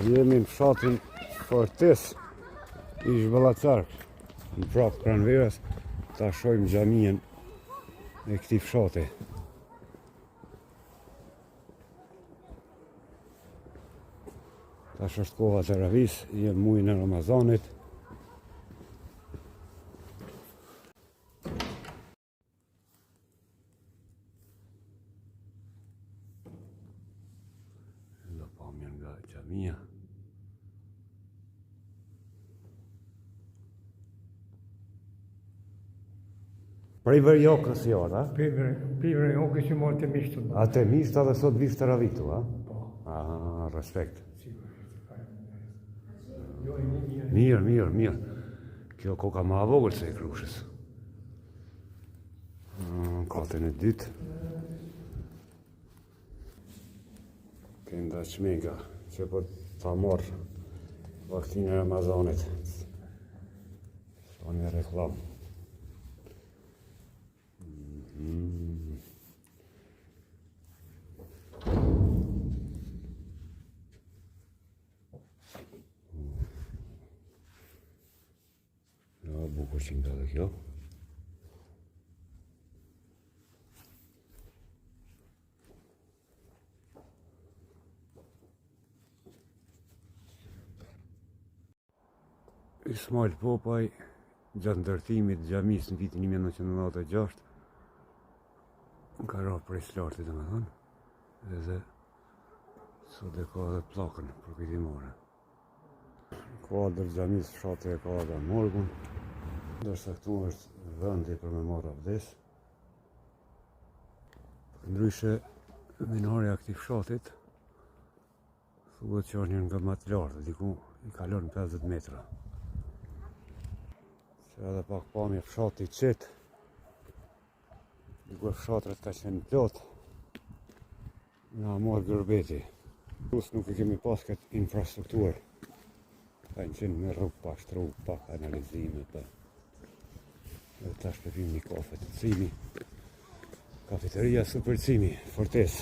Jemi në fshatin Fortes i Zhballacark, në prapë Pranverës, ta shohim xhamien e këtij fshati. Tash është koha të Ravis, jem muajin e Ramazanit. Do pamjen nga xhamia. Prej Verjokës jot, a? Prej Verjokës që morë të mishtë. A të mishtë dhe sot vishë të ravitu, a? Po. Ah, respekt. Jo, e një Mirë. Kjo koka ma vogël se e Krushës. Katën e dytë. Kënda çmega, që po ta morë vaktin e Ramazanit. Sa një reklam. Ja, bukur që nga dhe kjo. Ismail Popaj, gjatë ndërtimit xhamisë në vitin 1996, ka rrë prej slartit, dhe me thonë, edhe sot e ka dhe plakën për këtë more. Kuadër xhamisë fshati e ka dhe morgun, ndërsa këtu është vendi për me marrë abdes. Ndryshe, minarja këtij fshatit, thuhet që është një nga më të lartë, diku i kalon 50 metra. Se edhe pak pamje fshati qetë, diku e fshatrat ka qenë plot, nga morë gërbeti. Plus nuk e kemi pas këtë infrastrukturë. Ka qenë me rrugë pa shtru, pa kanalizime, pa. Edhe tash po pim një kafe të Cimi. Kafeteria Super Cimi, Fortes.